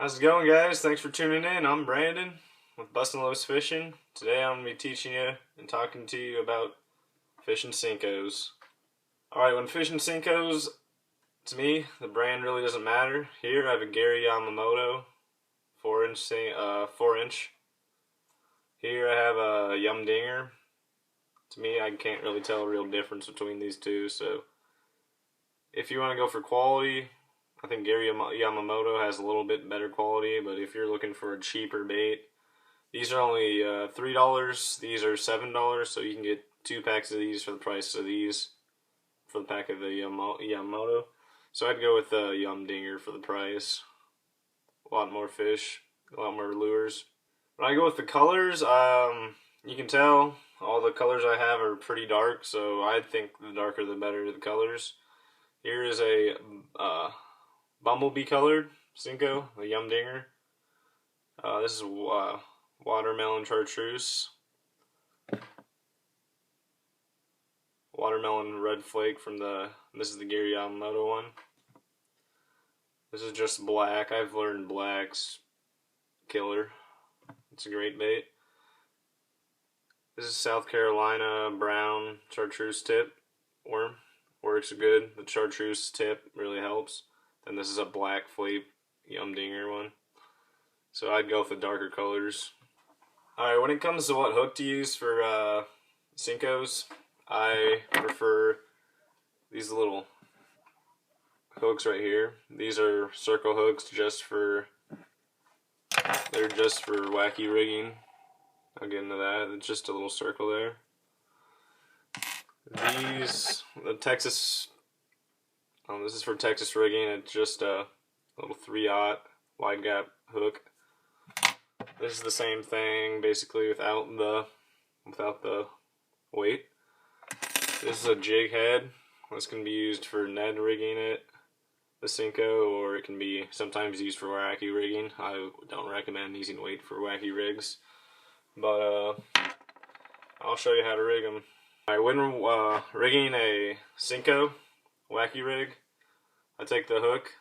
How's it going, guys? Thanks for tuning in. I'm Brandon with Bustin' Loose Fishing. Today I'm going to be teaching you and talking to you about fishing Senkos. Alright, when fishing Senkos, to me, the brand really doesn't matter. Here I have a Gary Yamamoto 4-inch. Here I have a Yum Dinger. To me, I can't really tell a real difference between these two, so if you want to go for quality, I think Gary Yamamoto has a little bit better quality, but if you're looking for a cheaper bait, these are only $3. These are $7, so you can get 2 packs of these for the price of these for the pack of the Yamamoto. So I'd go with the Yum Dinger for the price. A lot more fish, a lot more lures. When I go with the colors, you can tell all the colors I have are pretty dark, so I think the darker the better the colors. Here is a bumblebee colored Senko, the Yum Dinger. This is watermelon chartreuse. Watermelon red flake from this is the Gary Yamamoto one. This is just black. I've learned black's killer. It's a great bait. This is South Carolina brown chartreuse tip worm. Works good. The chartreuse tip really helps. And this is a black flake Yum Dinger one. So I'd go with the darker colors. Alright, when it comes to what hook to use for Senkos, I prefer these little hooks right here. These are circle hooks they're just for wacky rigging. I'll get into that. It's just a little circle there. These, the Texas, this is for Texas rigging. It's just a little 3/0 wide gap hook. This is the same thing, basically without the weight. This is a jig head. This can be used for Ned rigging the Senko, or it can be sometimes used for wacky rigging. I don't recommend using weight for wacky rigs, but I'll show you how to rig them. Alright, when rigging a Senko wacky rig, I take the hook,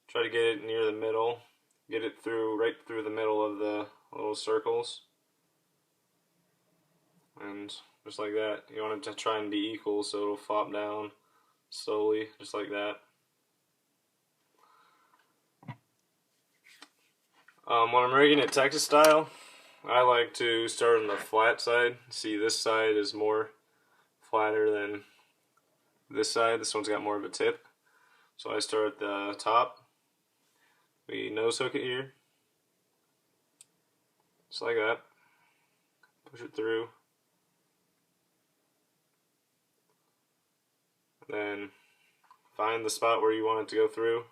try to get it near the middle, get it right through the middle of the little circles, and just like that. You want it to try and be equal so it'll flop down slowly, just like that. When I'm rigging it Texas style, I like to start on the flat side. See, this side is more flatter than this side. This one's got more of a tip. So I start at the top. We nose hook it here. Just like that. Push it through. Then find the spot where you want it to go through.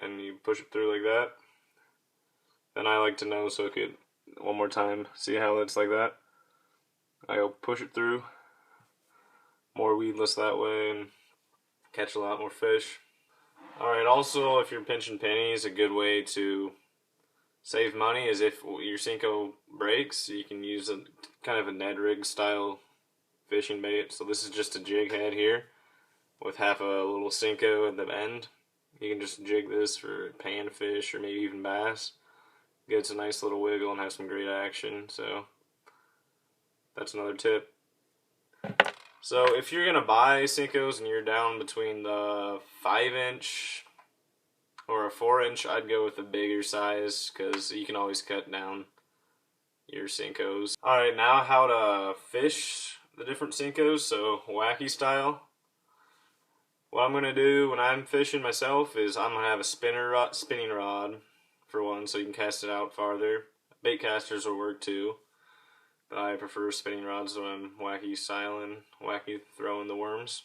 And you push it through like that. Then I like to nose hook it one more time. See how it's like that? I'll push it through. More weedless that way and catch a lot more fish. Alright, also if you're pinching pennies, a good way to save money is if your Senko breaks, you can use a kind of a Ned rig style fishing bait. So this is just a jig head here with half a little Senko at the end. You can just jig this for panfish or maybe even bass. Gets a nice little wiggle and has some great action. So that's another tip. So if you're gonna buy Senkos and you're down between the 5-inch or a 4-inch, I'd go with the bigger size because you can always cut down your Senkos. Alright, now how to fish the different Senkos, so wacky style. What I'm going to do when I'm fishing myself is I'm going to have a spinning rod for one, so you can cast it out farther. Bait casters will work too, but I prefer spinning rods when I'm wacky styling, wacky throwing the worms.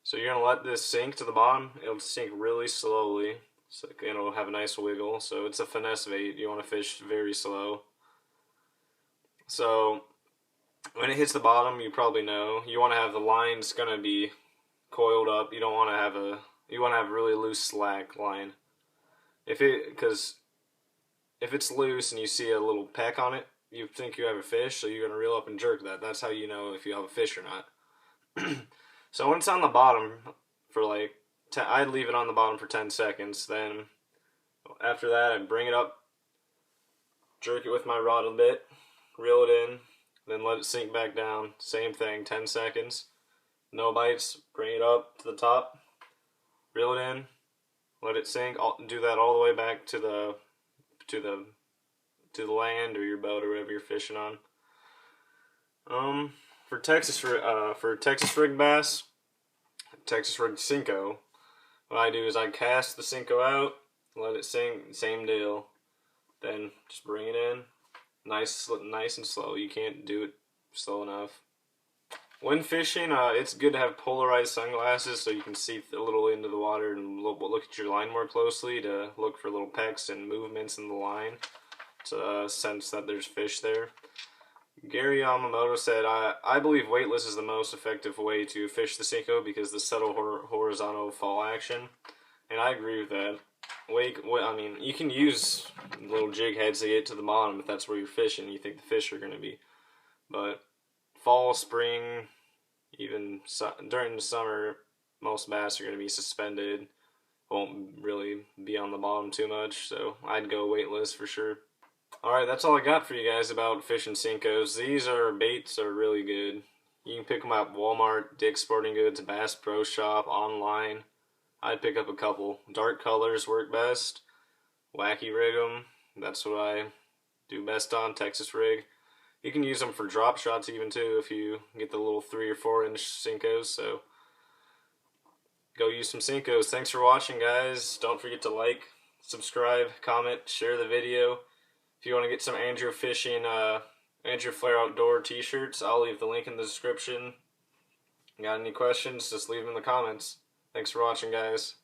So you're going to let this sink to the bottom. It'll sink really slowly, so it'll have a nice wiggle. So it's a finesse bait. You want to fish very slow. So when it hits the bottom, you probably know, you want to have the lines going to be coiled up. You don't want to have you want to have a really loose slack line. Because if it's loose and you see a little peck on it, you think you have a fish, so you're going to reel up and jerk that. That's how you know if you have a fish or not. So when it's on the bottom for like, I'd leave it on the bottom for 10 seconds. Then after that, I'd bring it up, jerk it with my rod a bit, reel it in, then let it sink back down. Same thing, 10 seconds. No bites, bring it up to the top, reel it in, let it sink. Do that all the way back to the land or your boat or whatever you're fishing on. For Texas rig bass, Texas rig Senko, what I do is I cast the Senko out, let it sink, same deal. Then just bring it in, nice and slow. You can't do it slow enough. When fishing, it's good to have polarized sunglasses so you can see a little into the water and look at your line more closely to look for little pecks and movements in the line to sense that there's fish there. Gary Yamamoto said, I believe weightless is the most effective way to fish the Senko because the subtle horizontal fall action, and I agree with that. I mean, you can use little jig heads to get to the bottom if that's where you're fishing and you think the fish are going to be, but fall, spring, even during the summer, most bass are going to be suspended, won't really be on the bottom too much, so I'd go weightless for sure. Alright, that's all I got for you guys about fishing Senkos. These baits are really good. You can pick them up at Walmart, Dick's Sporting Goods, Bass Pro Shop, online. I'd pick up a couple. Dark colors work best. Wacky rig them. That's what I do best on, Texas rig. You can use them for drop shots even too if you get the little 3 or 4 inch Senkos. So go use some Senkos. Thanks for watching, guys. Don't forget to like, subscribe, comment, share the video. If you want to get some Andrew Fishing, Andrew Flair Outdoor t-shirts, I'll leave the link in the description. Got any questions, just leave them in the comments. Thanks for watching, guys.